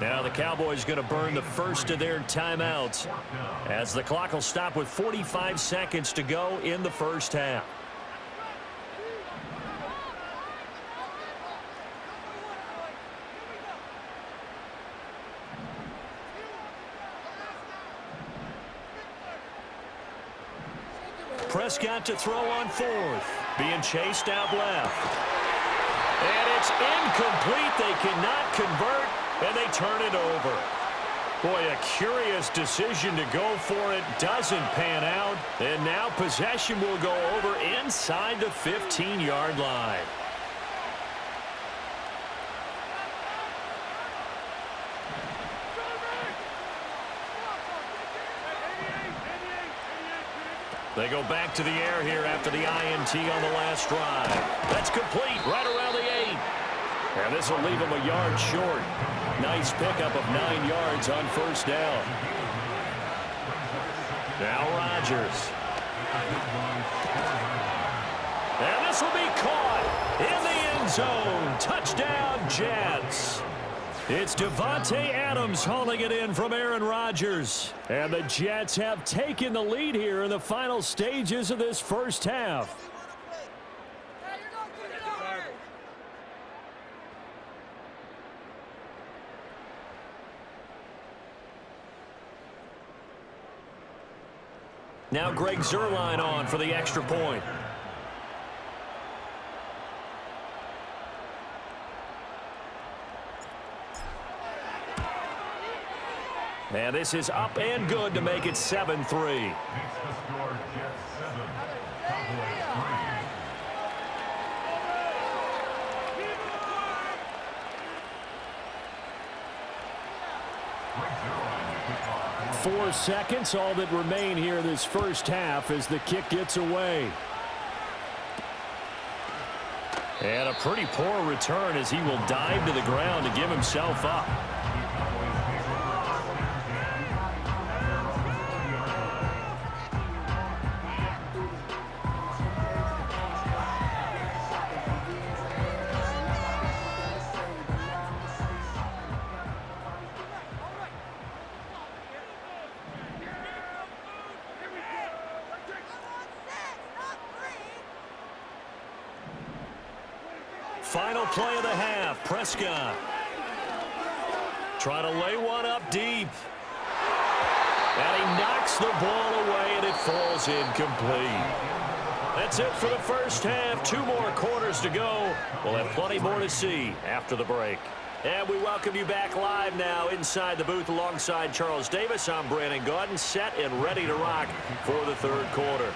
Now the Cowboys going to burn the first of their timeouts as the clock will stop with 45 seconds to go in the first half. Prescott to throw on fourth. Being chased out left. And it's incomplete. They cannot convert, and they turn it over. Boy, a curious decision to go for it. Doesn't pan out. And now possession will go over inside the 15-yard line. They go back to the air here after the INT on the last drive. That's complete right around the 8. And this will leave them a yard short. Nice pickup of 9 yards on first down. Now Rodgers. And this will be caught in the end zone. Touchdown, Jets. It's Davante Adams hauling it in from Aaron Rodgers. And the Jets have taken the lead here in the final stages of this first half. Now Greg Zuerlein on for the extra point. And this is up and good to make it 7-3. 4 seconds, all that remain here this first half as the kick gets away. And a pretty poor return as he will dive to the ground to give himself up. Final play of the half. Prescott trying to lay one up deep. And he knocks the ball away, and it falls incomplete. That's it for the first half. 2 more quarters to go. We'll have plenty more to see after the break. And we welcome you back live now inside the booth alongside Charles Davis. I'm Brandon Gaudin, set and ready to rock for the third quarter.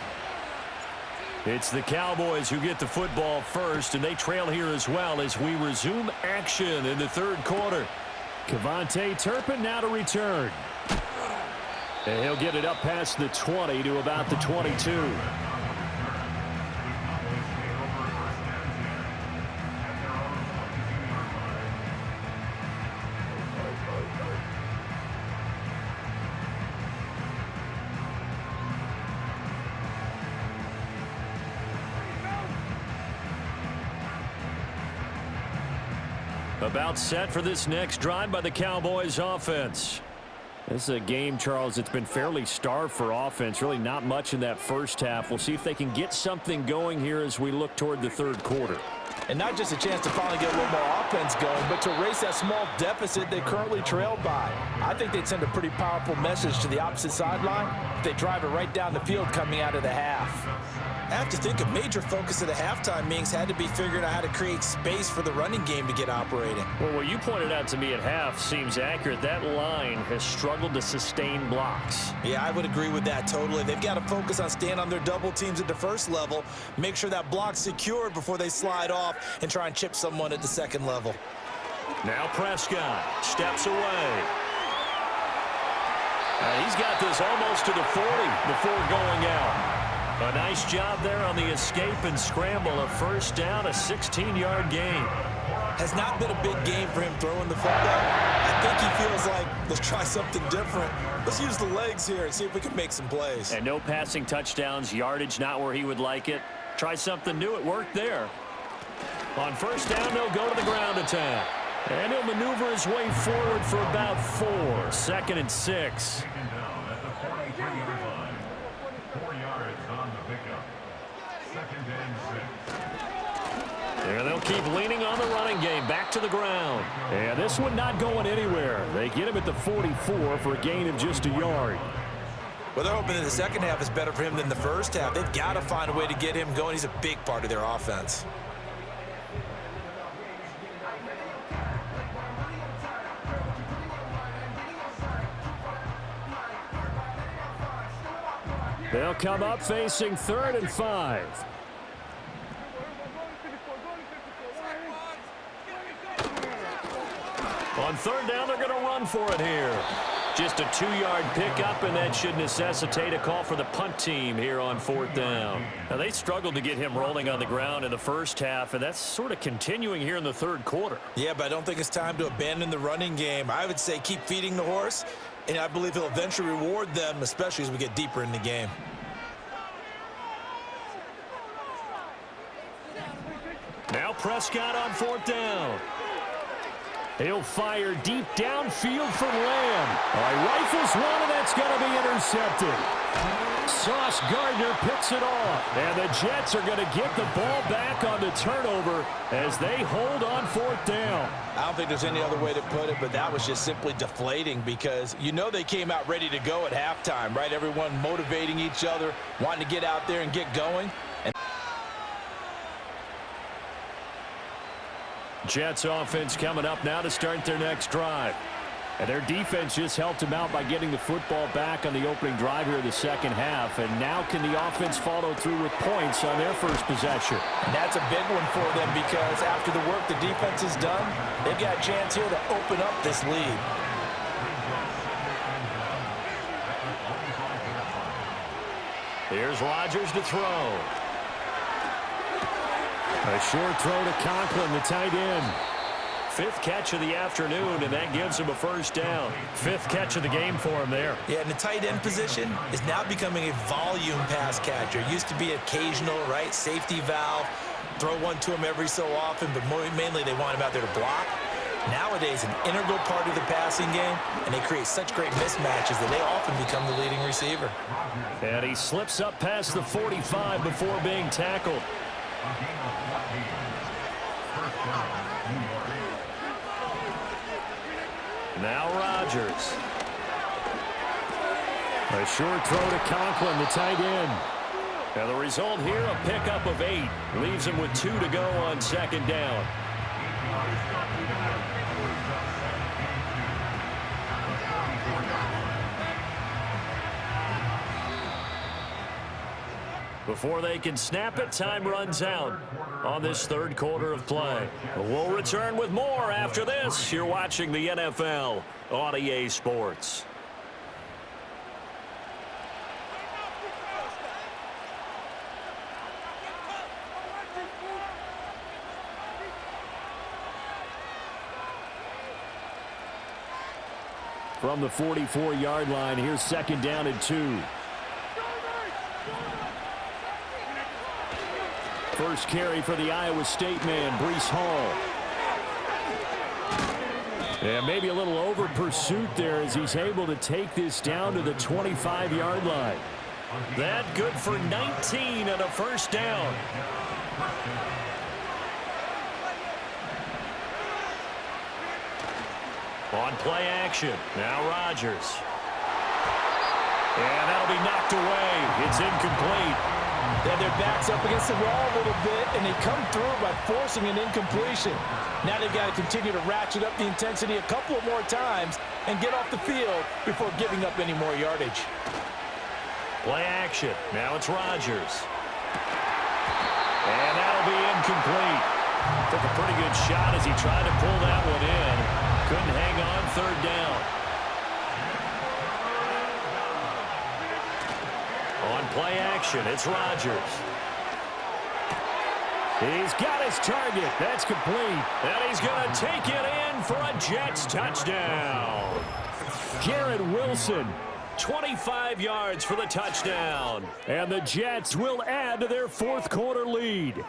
It's the Cowboys who get the football first, and they trail here as well as we resume action in the third quarter. Kevontae Turpin now to return. And he'll get it up past the 20 to about the 22. About set for this next drive by the Cowboys offense. This is a game, Charles, that's been fairly starved for offense. Really not much in that first half. We'll see if they can get something going here as we look toward the third quarter. And not just a chance to finally get a little more offense going, but to erase that small deficit they currently trailed by. I think they'd send a pretty powerful message to the opposite sideline if they drive it right down the field coming out of the half. I have to think a major focus of the halftime meetings had to be figuring out how to create space for the running game to get operating. Well, what you pointed out to me at half seems accurate. That line has struggled to sustain blocks. Yeah, I would agree with that totally. They've got to focus on staying on their double teams at the first level, make sure that block's secured before they slide off and try and chip someone at the second level. Now Prescott steps away. He's got this almost to the 40 before going out. A nice job there on the escape and scramble. A first down, a 16-yard gain. Has not been a big game for him throwing the football. I think he feels like, let's try something different. Let's use the legs here and see if we can make some plays. And no passing touchdowns, yardage not where he would like it. Try something new. It worked there. On first down, they'll go to the ground attack. And he'll maneuver his way forward for about 4. 2nd and 6. And they'll keep leaning on the running game. Back to the ground. And this one not going anywhere. They get him at the 44 for a gain of just a yard. Well, they're hoping that the second half is better for him than the first half. They've got to find a way to get him going. He's a big part of their offense. They'll come up facing 3rd and 5. On 3rd down, they're going to run for it here. Just a 2-yard pickup, and that should necessitate a call for the punt team here on 4th down. Now, they struggled to get him rolling on the ground in the first half, and that's sort of continuing here in the 3rd quarter. Yeah, but I don't think it's time to abandon the running game. I would say keep feeding the horse, and I believe he'll eventually reward them, especially as we get deeper in the game. Now Prescott on 4th down. He'll fire deep downfield from Lamb. Rifles one, and that's going to be intercepted. Sauce Gardner picks it off. And the Jets are going to get the ball back on the turnover as they hold on 4th down. I don't think there's any other way to put it, but that was just simply deflating because you know they came out ready to go at halftime, right? Everyone motivating each other, wanting to get out there and get going. Jets offense coming up now to start their next drive. And their defense just helped them out by getting the football back on the opening drive here in the second half. And now can the offense follow through with points on their first possession? And that's a big one for them because after the work the defense has done, they've got a chance here to open up this lead. Here's Rodgers to throw. A short throw to Conklin, the tight end. 5th catch of the afternoon, and that gives him a first down. 5th catch of the game for him there. Yeah, and the tight end position is now becoming a volume pass catcher. It used to be occasional, right? Safety valve, throw one to him every so often, but mainly they want him out there to block. Nowadays, an integral part of the passing game, and they create such great mismatches that they often become the leading receiver. And he slips up past the 45 before being tackled. Now Rodgers. A short throw to Conklin, the tight end. And the result here, a pickup of 8. Leaves him with 2 to go on 2nd down. Before they can snap it, time runs out on this 3rd quarter of play. We'll return with more after this. You're watching the NFL on EA Sports. From the 44-yard line, here's 2nd down and 2. First carry for the Iowa State man, Breece Hall. And maybe a little over pursuit there as he's able to take this down to the 25-yard line. That good for 19 and a first down. On play action, now Rodgers. And that'll be knocked away. It's incomplete. They have their backs up against the wall a little bit, and they come through by forcing an incompletion. Now they've got to continue to ratchet up the intensity a couple of more times and get off the field before giving up any more yardage. Play action. Now it's Rodgers. And that'll be incomplete. Took a pretty good shot as he tried to pull that one in. Couldn't hang on 3rd down. On play action, it's Rodgers. He's got his target. That's complete. And he's going to take it in for a Jets touchdown. Garrett Wilson. 25 yards for the touchdown. And the Jets will add to their 4th quarter lead.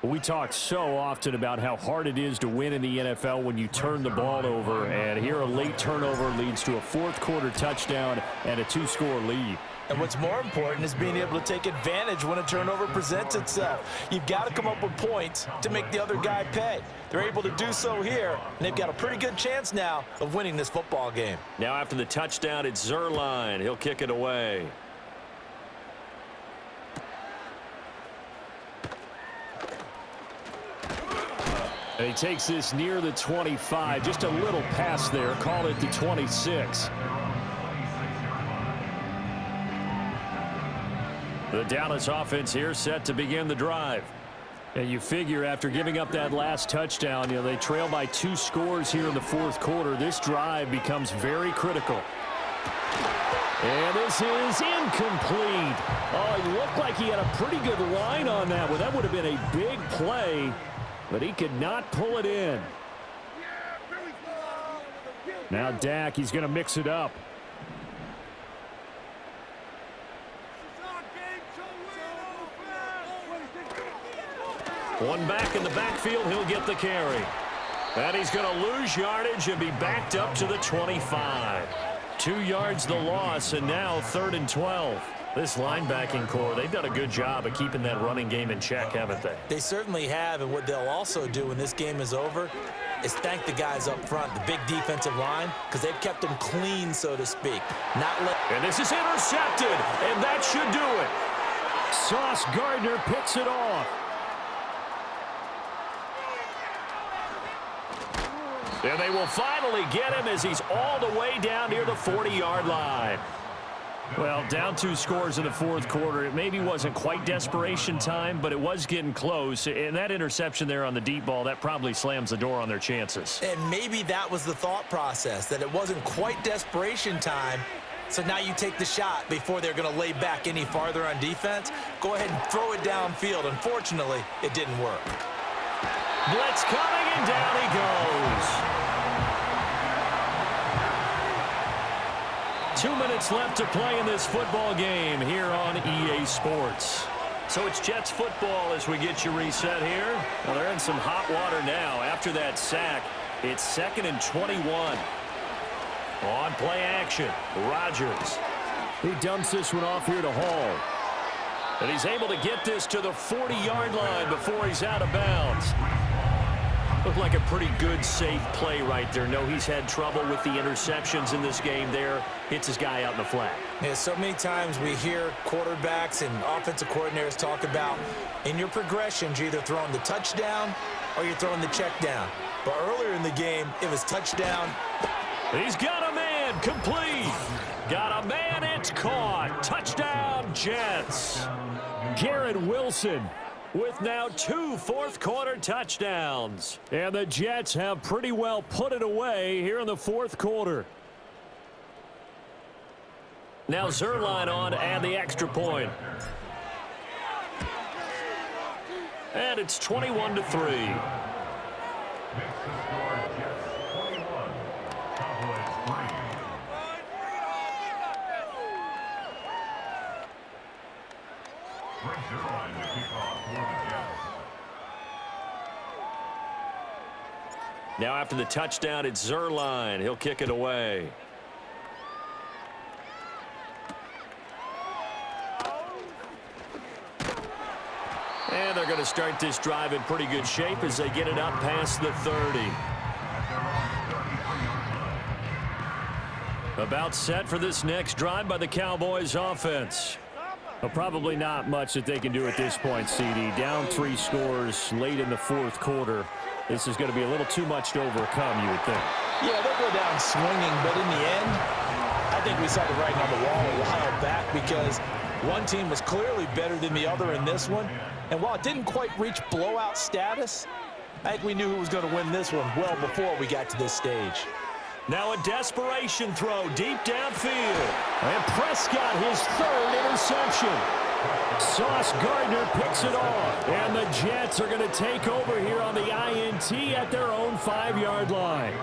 We talk so often about how hard it is to win in the NFL when you turn the ball over, and here a late turnover leads to a fourth-quarter touchdown and a two-score lead. And what's more important is being able to take advantage when a turnover presents itself. You've got to come up with points to make the other guy pay. They're able to do so here, and they've got a pretty good chance now of winning this football game. Now after the touchdown, it's Zuerlein. He'll kick it away. And he takes this near the 25. Just a little pass there. Call it the 26. The Dallas offense here set to begin the drive. And you figure after giving up that last touchdown, they trail by 2 scores here in the fourth quarter. This drive becomes very critical. And this is incomplete. Oh, it looked like he had a pretty good line on that one. That would have been a big play, but he could not pull it in. Now Dak, he's going to mix it up. One back in the backfield, he'll get the carry. And he's going to lose yardage and be backed up to the 25. 2 yards the loss, and now 3rd and 12. This linebacking core, they've done a good job of keeping that running game in check, haven't they? They certainly have, and what they'll also do when this game is over is thank the guys up front, the big defensive line, because they've kept them clean, so to speak. And this is intercepted, and that should do it. Sauce Gardner picks it off. And they will finally get him as he's all the way down near the 40-yard line. Well, down 2 scores in the fourth quarter. It maybe wasn't quite desperation time, but it was getting close. And that interception there on the deep ball, that probably slams the door on their chances. And maybe that was the thought process, that it wasn't quite desperation time. So now you take the shot before they're going to lay back any farther on defense. Go ahead and throw it downfield. Unfortunately, it didn't work. Blitz coming, and down he goes. 2 minutes left to play in this football game here on EA Sports. So it's Jets football as we get you reset here. Well, they're in some hot water now. After that sack, it's 2nd and 21. On play action, Rodgers. He dumps this one off here to Hall. And he's able to get this to the 40-yard line before he's out of bounds. Looked like a pretty good, safe play right there. No, he's had trouble with the interceptions in this game there. Hits his guy out in the flat. Yeah, so many times we hear quarterbacks and offensive coordinators talk about in your progressions, you're either throwing the touchdown or you're throwing the check down. But earlier in the game, it was touchdown. He's got a man, complete. Got a man, it's caught. Touchdown, Jets. Garrett Wilson with now 2 fourth-quarter touchdowns. And the Jets have pretty well put it away here in the fourth quarter. Now Zuerlein on and the extra point. And it's 21-3. Now after the touchdown, it's Zuerlein. He'll kick it away. And they're going to start this drive in pretty good shape as they get it up past the 30. About set for this next drive by the Cowboys offense. Well, probably not much that they can do at this point, CD. Down 3 scores late in the fourth quarter. This is going to be a little too much to overcome, you would think. Yeah, they'll go down swinging, but in the end, I think we saw the writing on the wall a while back because one team was clearly better than the other in this one. And while it didn't quite reach blowout status, I think we knew who was going to win this one well before we got to this stage. Now a desperation throw deep downfield. And Prescott, his 3rd interception. Sauce Gardner picks it off. And the Jets are going to take over here on the INT at their own 5-yard line.